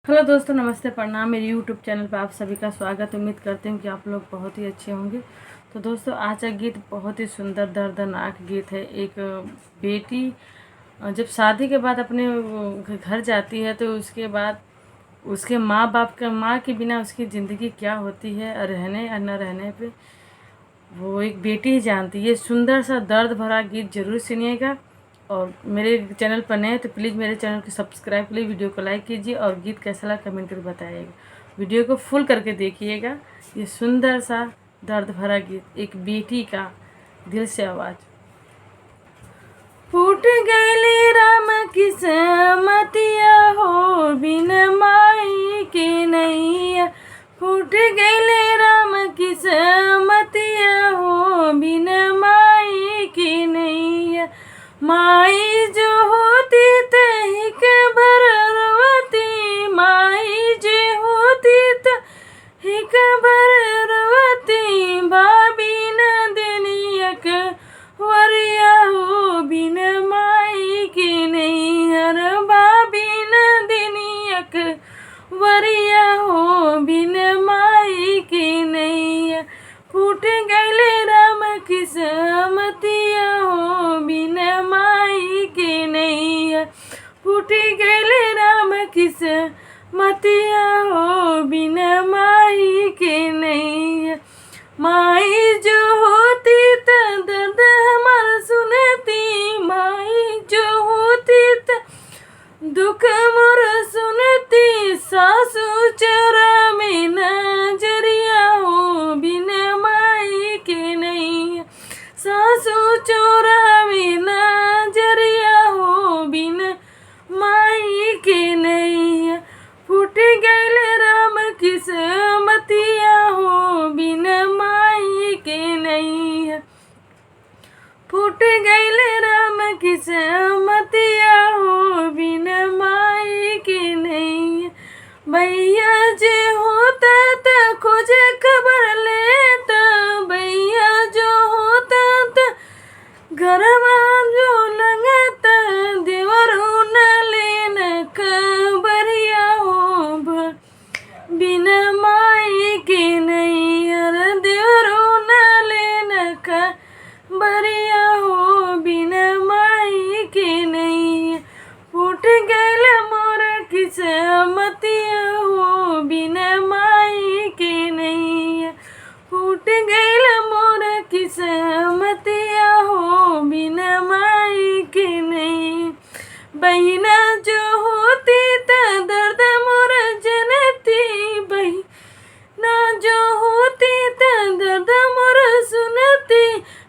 Hello दोस्तों, नमस्ते, प्रणाम। मेरे यूट्यूब चैनल पर आप सभी का स्वागत। उम्मीद करते हैं कि आप लोग बहुत ही अच्छे होंगे। तो दोस्तों, आज का गीत बहुत ही सुंदर दर्दनाक गीत है। एक बेटी जब शादी के बाद अपने घर जाती है तो उसके बाद उसके माँ के बिना उसकी ज़िंदगी क्या होती है, रहने या न रहने पे वो एक बेटी ही जानती है। ये सुंदर सा दर्द भरा गीत ज़रूर सुनिएगा। और मेरे चैनल पर नए तो प्लीज़ मेरे चैनल को सब्सक्राइब कीजिए, वीडियो को लाइक कीजिए और गीत कैसा लगा कमेंट करके बताइएगा। वीडियो को फुल करके देखिएगा। ये सुंदर सा दर्द भरा गीत, एक बेटी का दिल से आवाज़। फूट गईली राम किस्मतिया हो, बिन माई के नैया। फूट गईली राम किस्मतिया हो, बिन माई के नैया। माई जो होती तही के भरवती, माई जो होती तही के भरवती। भाभी न दुनियक वरिया हो, बिन माई के नैहर। भाभी न दुनियक वरिया हो, बिन माई के नैया। फूट गईले राम किस्मतिया हो, बिन माई के नैया। फूट गईले राम किस्मतिया हो, बिन माई के नैया। माई जो होती त दर्द हमार सुनती, माई जो होती त दुख मोर सुनती। सासू चोरा में नजरिया हो, बिन माई के नैया। सासू चोरा में नजरिया हो, बिन माई के नैया। फूट गईले राम किस्मतिया हो, बिन माई के नैया। फूट गईले राम किस्मतिया हो, बिन माई के नैया। भैया जे होता त खोजे खबर लेता, भैया जो होता त घरवा जो लगता। देवरू न लेन खबरिया हो, बिन माई के नैहर। देवरू न लेन खबरिया हो, बिन माई के नैया। फूट गईल मोर किस्मतिया हो, बिन माई के नैया। फूट गईल मोर किस्मतिया हो, बिन माई के नैया। बहिना जो होती त दर्द मोर जनती, बहिना जो होती त दर्द मोर सुनती।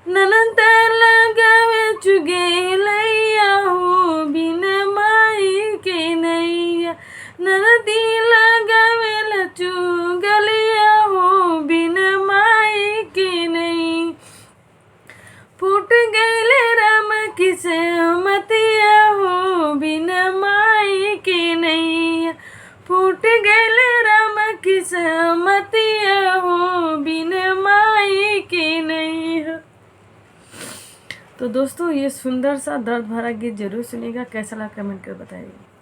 ननद लगावे चुगेलैया हो, बिन माई के नैया। ननदी लगावे चुगलिया हो, बिन माई के नैया। फूट गईले राम किस्मतिया हो, बिन माई के नैया। फूट गईले राम किस्मतिया हो, बिन माई के नैया। तो दोस्तों, ये सुंदर सा दर्द भरा गीत जरूर सुनिएगा। कैसा लगा कमेंट कर बताइएगा।